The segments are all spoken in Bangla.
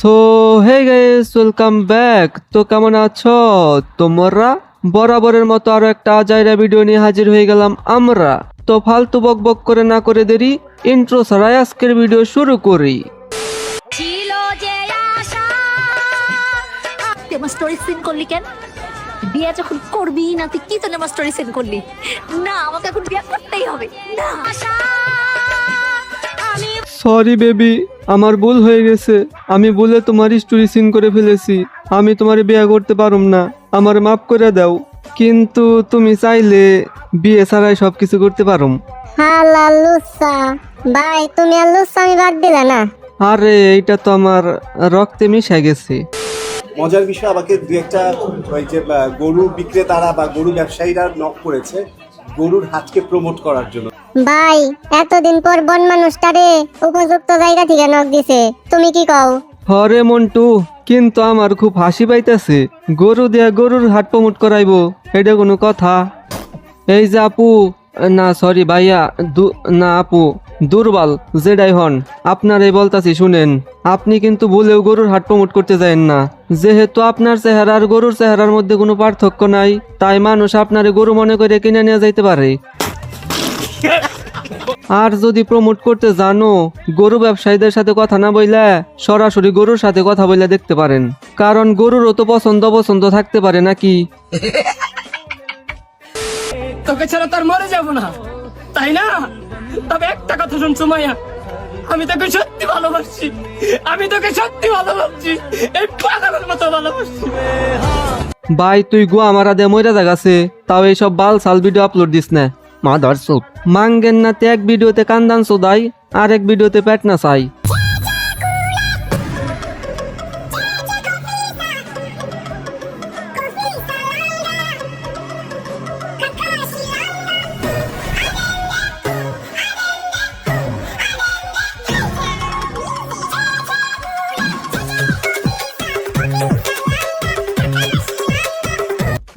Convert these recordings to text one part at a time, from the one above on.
So hey guys, welcome back. তো কেমন আছো তোমরা? বরাবরের মতো আরো একটা আজাইরা ভিডিও নিয়ে হাজির হয়ে গেলাম আমরা। তো ফালতু বক বক করে না করে দেরি, ইন্ট্রো ছাড়াই আজকের ভিডিও শুরু করি। ছিল যে আশা তুই আমার স্টোরি সেন্ড করলি কেন? বিয়ে যখন করবি না, তুই কি জন্য আমার স্টোরি সেন্ড করলি? না, আমাকে এখন বিয়ে করতেই হবে। না, আশা আমি সরি বেবি, আমার ভুল হয়ে গেছে। আমি ভুলে তোমার স্টোরি সিন করে ফেলেছি। আমি তোমার বিয়ে করতে পারুম না, আমার মাফ করে দাও। কিন্তু তুমি চাইলে বিয়ে ছাড়াই সবকিছু করতে পারুম। হালা লুসা ভাই, তুমি আর লুসামি বাদ দিলা না। আরে এইটা তো আমার রক্তে মিশে গেছে। মজার বিষয়, আমাকে দু একটা ওই যে গরু বিক্রেতারা বা গরু ব্যবসায়ীরা নক করেছে গরুর হাটকে প্রমোট করার জন্য। ভাই, এতদিন পর বন মানুষটারে উপযুক্ত জায়গা থেকে নক দিছে, তুমি কি কও? হরে মন্টু, কিন্তু আমার খুব হাসি পাইতেছে। গরু দিয়া গরুর হাট প্রমোট করাইবো, এটা কোনো কথা? এই যে আপু, না সরি ভাইয়া, না আপু, দুর্বল যেটাই হন, আপনারই বলতাছি শুনেন। আপনি কিন্তু ভুলেও গরুর হাট প্রমোট করতে যায়েন না। যেহেতু আপনার চেহারা আর গরুর চেহারার মধ্যে কোনো পার্থক্য নাই, তাই মানুষ আপনারে গরু মনে করে কিনে নিয়ে যাইতে পারে। আর যদি প্রমোট করতে জানো, গরু ব্যবসায়ীদের সাথে কথা না বইলা সরাসরি গরুর সাথে কথা বইলা দেখতে পারেন। কারণ গরুরও তো পছন্দ থাকতে পারে নাকি? তোকে ছাড়া তার মরে যাব না, তাই না? তবে একটা কথা শুন সুমাইয়া, আমি তোকে সত্যি ভালোবাসি। আমি তোকে সত্যি ভালোবাসি, এই পাগলের মতো ভালোবাসি। ভাই তুই গোয়া মারা দে মইরা জাগাছে, তাও এইসব বাল সাল ভিডিও আপলোড দিস না। মাদার চোদ মাঙ্গেন নাতে এক ভিডিওতে কান্দান চোদাই, আর এক ভিডিওতে পেট না চাই।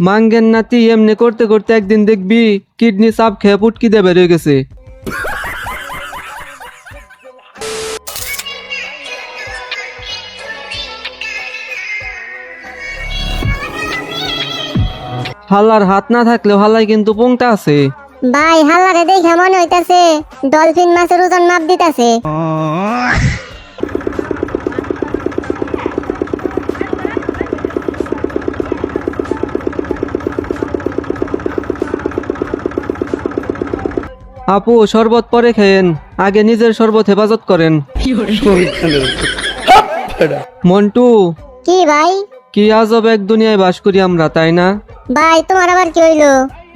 মাঙ্গেন নাতি এমনি করতে করতে একদিন দেখবি কিডনি চাপ খেয়ে পুটকি দিয়ে বেরিয়ে গেছে। হাল্লার হাত না থাকলেও হাল্লাই কিন্তু পোংটা আছে। ভাই, হালারে দেখে মনে হইতাছে ডলফিন মাছের ওজন মাপ দিতাছে। আপু শরবত পরে খেয়েন, আগে নিজের শরবত হেফাজত করেন। মন্টু, কি ভাই? কি আজব এক দুনিয়ায় বাস করি আমরা, তাই না? ভাই, তোমার আবার কি হইলো?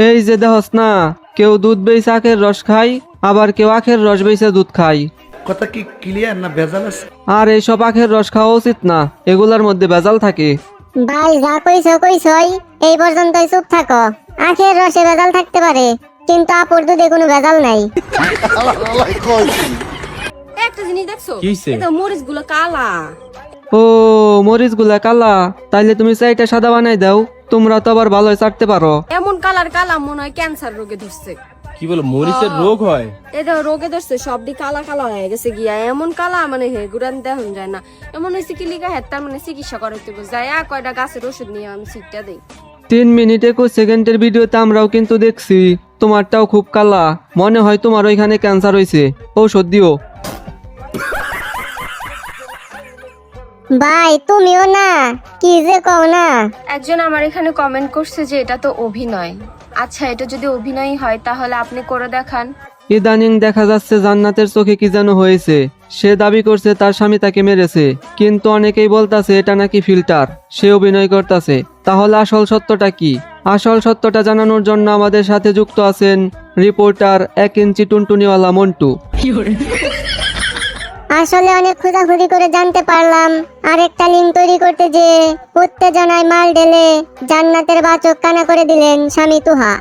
এই যে দেহস না, কেউ দুধ বেইছে আখের রস খায়, আবার কেউ আখের রস বেইছে দুধ খায়। কথা কি ক্লিয়ার না ভেজাল আছে? আর এইসব আখের রস খাওয়া উচিত না, এগুলার মধ্যে ভেজাল থাকে। ভাই, যা কইছই এই পর্যন্তই চুপ থাকো। আখের রসে ভেজাল থাকতে পারে, কিন্তু আপুর দুধে কোনো ভেজাল নাই। একটা জিনিস দেখছো, এটা মরিচ গুলো কালা। ও মরিচ গুলা কালা, তাইলে তুমি চাইটা সাদা বানাই দাও। তোমরা তো আবার ভালোই চাটতে পারো। এমন কালার কালা মনে হয় ক্যান্সার রোগে ধরছে। কি বলো, মরিচের রোগ হয়? এটা রোগে ধরছে, সব দিক কালা কালা হয়ে গেছে গিয়া। এমন কালা মানে হে গুড়ান দেহন যায় না। এমন হয়েছে কি লিগা হেতার মানে চিকিৎসা করাইতে যায়, কয়টা গাছের ওষুধ নিয়ে আমি সিটটা দেই। 3 মিনিট 21 সেকেন্ডের ভিডিওতে আমরাও কিন্তু দেখছি তোমারটাও খুব কালা। মনে হয় তোমার ওইখানে ক্যান্সার হয়েছে, ঔষধ দিও। ভাই, তুমিও না, কি যে কও না। একজন আমার এখানে কমেন্ট করছে যে এটা তো অভিনয়। আচ্ছা, এটা যদি অভিনয় হয় তাহলে আপনি করে দেখান। ইদানিং দেখা যাচ্ছে জান্নাতের চোখে কি যেন হয়েছে। সে দাবি করছে তার স্বামী তাকে মেরেছে, কিন্তু অনেকেই বলতাছে এটা নাকি ফিল্টার, সে অভিনয় করতেছে। তাহলে আসল সত্যটা কি? আসল সত্যটা জানানোর জন্য আমাদের সাথে যুক্ত আছেন রিপোর্টার 1 ইঞ্চি টুনটুনিওয়ালা মন্টু। আসলে অনেক খোঁজাখুঁজি করে জানতে পারলাম, আরেকটা লিঙ্ক তৈরি করতে যে উত্তেজনায় মাল ঢেলে জান্নাতের বাচক কানা করে দিলেন স্বামী তুহা।